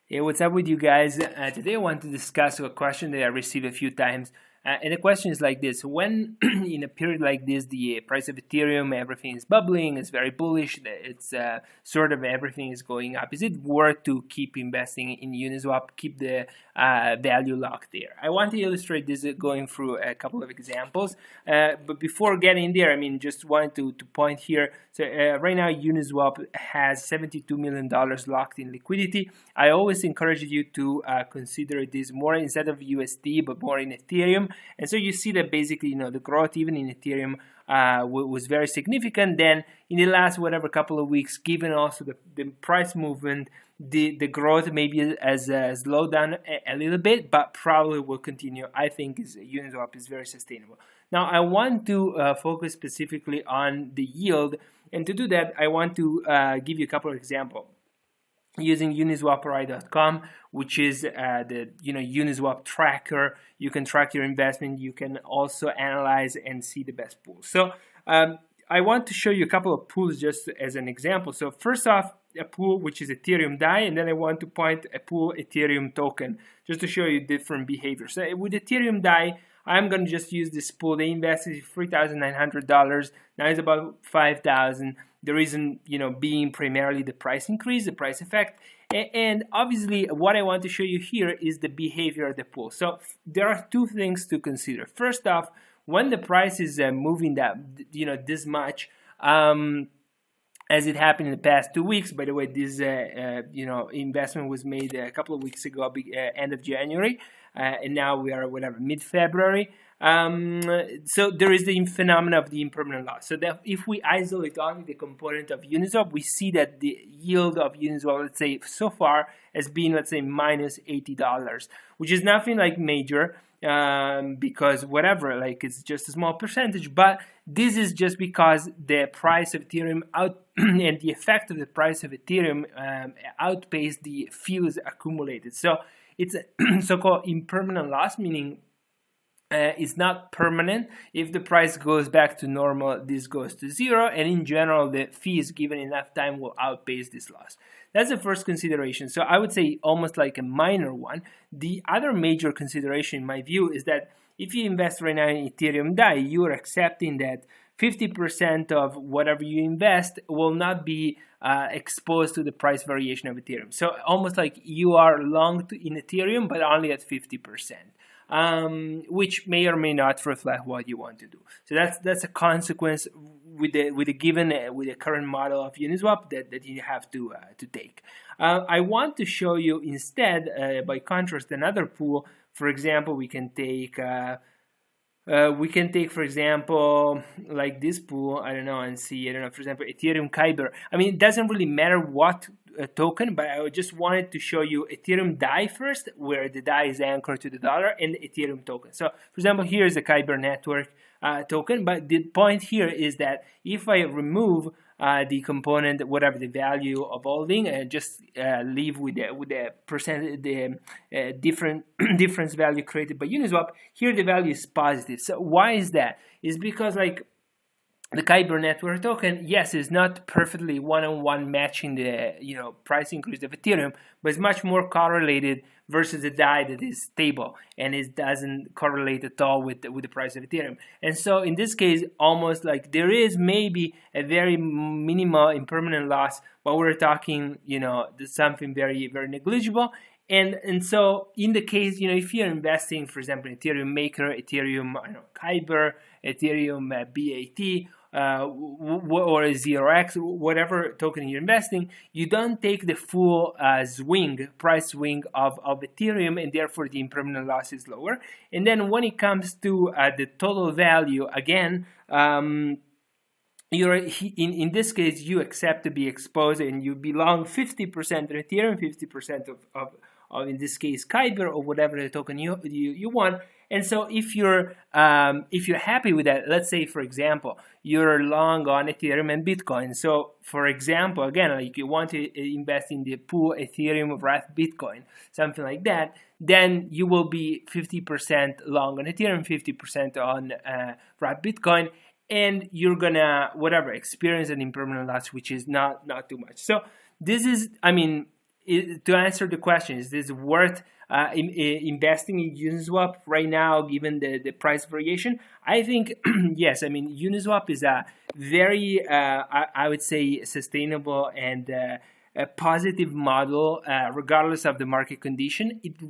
Hey, what's up with you guys? Today I want to discuss a question that I received a few times. And the question is like this: when in a period like this, the price of Ethereum, everything is bubbling, it's very bullish, it's sort of everything is going up. Is it worth to keep investing in Uniswap, keep the value locked there? I want to illustrate this going through a couple of examples. But before getting there, just wanted to point here. So right now, Uniswap has $72 million locked in liquidity. I always encourage you to consider this more instead of USD, but more in Ethereum. And so you see that basically, the growth even in Ethereum was very significant. Then in the last couple of weeks, given also the price movement, the growth maybe has slowed down a little bit, but probably will continue. I think Uniswap is very sustainable. Now I want to focus specifically on the yield, and to do that, I want to give you a couple of examples using uniswapri.com, which is the Uniswap tracker. You can track your investment. You can also analyze and see the best pools. So I want to show you a couple of pools just as an example. So first off, a pool which is Ethereum DAI, and then I want to point a pool Ethereum token just to show you different behavior. So with Ethereum DAI, I'm going to just use this pool. They invested $3,900. Now it's about $5,000. The reason, being primarily the price increase, the price effect. And obviously, what I want to show you here is the behavior of the pool. So there are two things to consider. First off, when the price is moving that, this much, as it happened in the past 2 weeks. By the way, this investment was made a couple of weeks ago, end of January, and now we are mid-February. So there is the phenomenon of the impermanent loss. So that if we isolate only the component of Uniswap, we see that the yield of Uniswap, let's say so far, has been minus $80, which is nothing like major. Because it's just a small percentage, but this is just because the price of Ethereum and the effect of the price of Ethereum outpaced the fees accumulated. So it's a so-called impermanent loss, meaning it's not permanent. If the price goes back to normal, this goes to zero, and in general, the fees given enough time will outpace this loss. That's the first consideration. So I would say almost like a minor one. The other major consideration, in my view, is that if you invest right now in Ethereum DAI, you are accepting that 50% of whatever you invest will not be exposed to the price variation of Ethereum. So almost like you are long in Ethereum, but only at 50%. Which may or may not reflect what you want to do. So that's a consequence with the current model of Uniswap that you have to take. I want to show you instead, by contrast, another pool. For example, we can take, for example, like this pool. I don't know, for example, Ethereum Kyber. It doesn't really matter what token, but I just wanted to show you Ethereum DAI first, where the DAI is anchored to the dollar, and the Ethereum token. So, for example, here is the Kyber network token, but the point here is that if I remove the component, whatever the value of holding, and just leave with the percent, the difference value created by Uniswap, here the value is positive. So why is that? It's because the Kyber network token, yes, is not perfectly one-on-one matching the price increase of Ethereum, but it's much more correlated versus the DAI that is stable, and it doesn't correlate at all with the price of Ethereum. And so in this case, almost like there is maybe a very minimal impermanent loss, but we're talking something very, very negligible. And so in the case, if you're investing, for example, in Ethereum Maker, Ethereum Kyber, Ethereum BAT, or 0x, whatever token you're investing, you don't take the full price swing of Ethereum, and therefore the impermanent loss is lower. And then when it comes to the total value, again, you're in this case, you accept to be exposed, and you belong 50% of Ethereum, 50% of in this case Kyber, or whatever the token you want. And so if you're happy with that, let's say for example you're long on Ethereum and Bitcoin. So for example, again, like you want to invest in the pool Ethereum, Wrath, Bitcoin, something like that, then you will be 50% long on Ethereum, 50% on Wrath, Bitcoin, and you're gonna experience an impermanent loss, which is not too much. So this is, to answer the question, is this worth investing in Uniswap right now, given the price variation? I think yes. I mean, Uniswap is a very, I would say, sustainable and a positive model, regardless of the market condition. It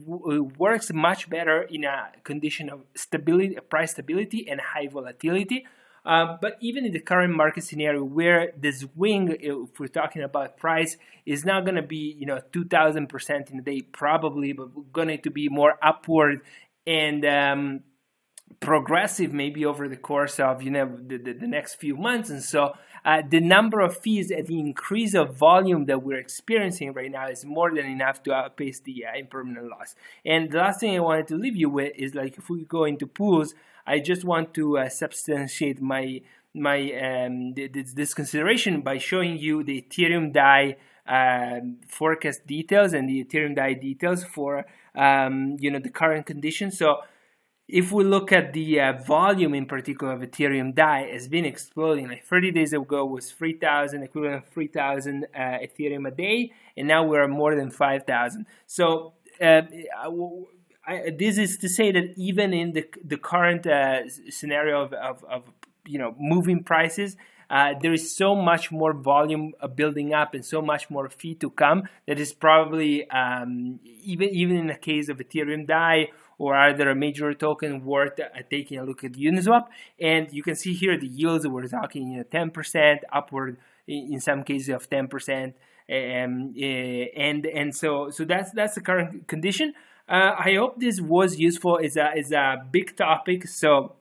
works much better in a condition of stability, price stability, and high volatility. But even in the current market scenario, where the swing, if we're talking about price, is not going to be 2,000% in a day probably, but going to be more upward and progressive maybe over the course of the next few months. And so the number of fees and the increase of volume that we're experiencing right now is more than enough to outpace the impermanent loss. And the last thing I wanted to leave you with is, like, if we go into pools, I just want to substantiate this consideration by showing you the Ethereum DAI forecast details and the Ethereum DAI details for the current conditions. So if we look at the volume in particular of Ethereum DAI, has been exploding. Like 30 days ago was 3,000, equivalent of 3,000 Ethereum a day, and now we're more than 5,000. So this is to say that even in the current scenario of moving prices, there is so much more volume building up and so much more fee to come that is probably even in the case of Ethereum DAI or either a major token worth taking a look at Uniswap. And you can see here the yields, we're talking 10% upward, in some cases of 10%, and so that's the current condition. I hope this was useful. It's a big topic, so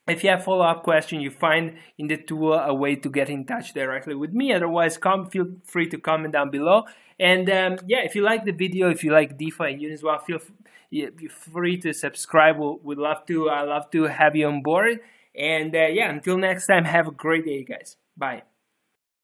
if you have follow-up question, you find in the tool a way to get in touch directly with me. Otherwise, feel free to comment down below. And if you like the video, if you like DeFi and Uniswap, feel free to subscribe. We'd love to have you on board. And until next time, have a great day, guys. Bye.